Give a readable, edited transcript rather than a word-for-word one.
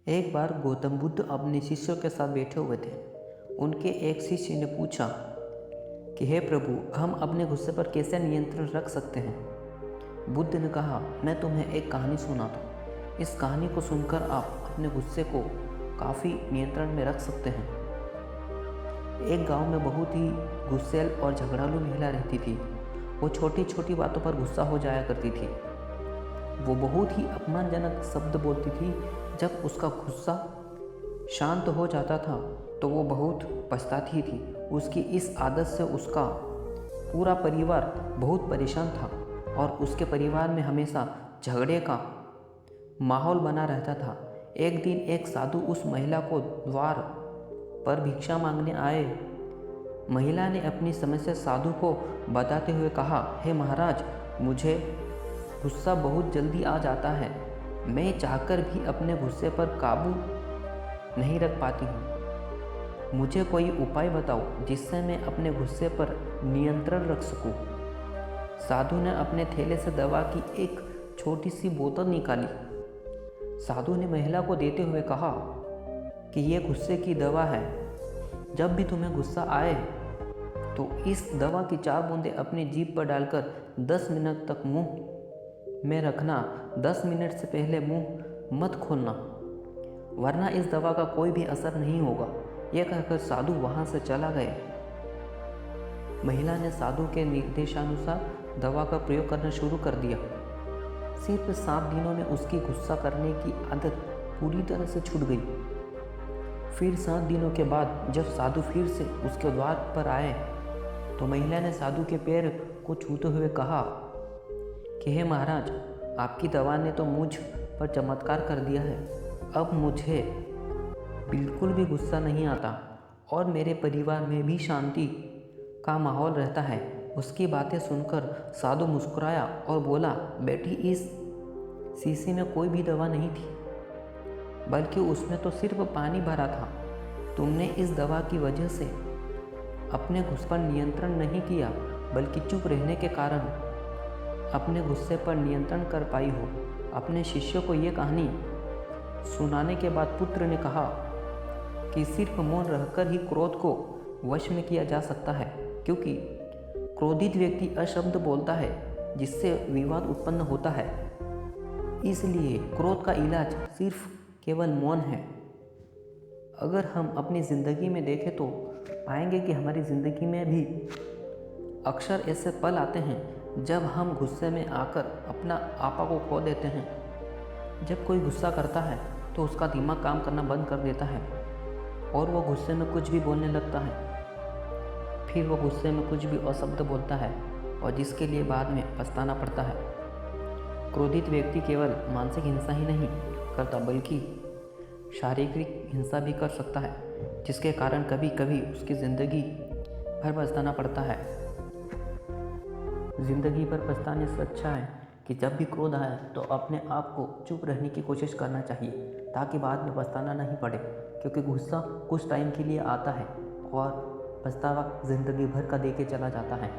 एक बार गौतम बुद्ध अपने शिष्यों के साथ बैठे हुए थे। उनके एक शिष्य ने पूछा कि हे प्रभु, हम अपने गुस्से पर कैसे नियंत्रण रख सकते हैं। बुद्ध ने कहा, मैं तुम्हें एक कहानी सुनाता हूँ। इस कहानी को सुनकर आप अपने गुस्से को काफ़ी नियंत्रण में रख सकते हैं। एक गांव में बहुत ही गुस्सैल और झगड़ालू महिला रहती थी। वो छोटी छोटी बातों पर गुस्सा हो जाया करती थी। वो बहुत ही अपमानजनक शब्द बोलती थी। जब उसका गुस्सा शांत हो जाता था तो वो बहुत पछताती थी। उसकी इस आदत से उसका पूरा परिवार बहुत परेशान था और उसके परिवार में हमेशा झगड़े का माहौल बना रहता था। एक दिन एक साधु उस महिला को द्वार पर भिक्षा मांगने आए। महिला ने अपनी समस्या साधु को बताते हुए कहा, हे महाराज, मुझे गुस्सा बहुत जल्दी आ जाता है। मैं चाहकर भी अपने गुस्से पर काबू नहीं रख पाती हूँ। मुझे कोई उपाय बताओ जिससे मैं अपने गुस्से पर नियंत्रण रख सकूँ। साधु ने अपने थैले से दवा की एक छोटी सी बोतल निकाली। साधु ने महिला को देते हुए कहा कि यह गुस्से की दवा है। जब भी तुम्हें गुस्सा आए तो इस दवा की 4 बूंदें अपनी जीभ पर डालकर 10 मिनट तक मुंह में रखना। 10 मिनट से पहले मुंह मत खोलना, वरना इस दवा का कोई भी असर नहीं होगा। यह कहकर साधु वहां से चला गया। महिला ने साधु के निर्देशानुसार दवा का प्रयोग करना शुरू कर दिया। सिर्फ 7 दिनों में उसकी गुस्सा करने की आदत पूरी तरह से छूट गई। फिर 7 दिनों के बाद जब साधु फिर से उसके द्वार पर आए तो महिला ने साधु के पैर को छूते हुए कहा कि हे महाराज, आपकी दवा ने तो मुझ पर चमत्कार कर दिया है। अब मुझे बिल्कुल भी गुस्सा नहीं आता और मेरे परिवार में भी शांति का माहौल रहता है। उसकी बातें सुनकर साधु मुस्कुराया और बोला, बेटी, इस शीशी में कोई भी दवा नहीं थी, बल्कि उसमें तो सिर्फ पानी भरा था। तुमने इस दवा की वजह से अपने गुस्से पर नियंत्रण नहीं किया, बल्कि चुप रहने के कारण अपने गुस्से पर नियंत्रण कर पाई हो। अपने शिष्य को यह कहानी सुनाने के बाद पुत्र ने कहा कि सिर्फ मौन रहकर ही क्रोध को वश में किया जा सकता है, क्योंकि क्रोधित व्यक्ति अशब्द बोलता है जिससे विवाद उत्पन्न होता है। इसलिए क्रोध का इलाज सिर्फ केवल मौन है। अगर हम अपनी ज़िंदगी में देखें तो पाएंगे कि हमारी ज़िंदगी में भी अक्सर ऐसे पल आते हैं जब हम गुस्से में आकर अपना आपा को खो देते हैं। जब कोई गुस्सा करता है तो उसका दिमाग काम करना बंद कर देता है और वो गुस्से में कुछ भी बोलने लगता है। फिर वो गुस्से में कुछ भी अशब्द बोलता है और जिसके लिए बाद में पछताना पड़ता है। क्रोधित व्यक्ति केवल मानसिक हिंसा ही नहीं करता, बल्कि शारीरिक हिंसा भी कर सकता है, जिसके कारण कभी कभी उसकी ज़िंदगी भर पछताना पड़ता है। ज़िंदगी भर पछताने से अच्छा है कि जब भी क्रोध आए तो अपने आप को चुप रहने की कोशिश करना चाहिए, ताकि बाद में पछताना नहीं पड़े। क्योंकि गुस्सा कुछ टाइम के लिए आता है और पछतावा ज़िंदगी भर का दे के चला जाता है।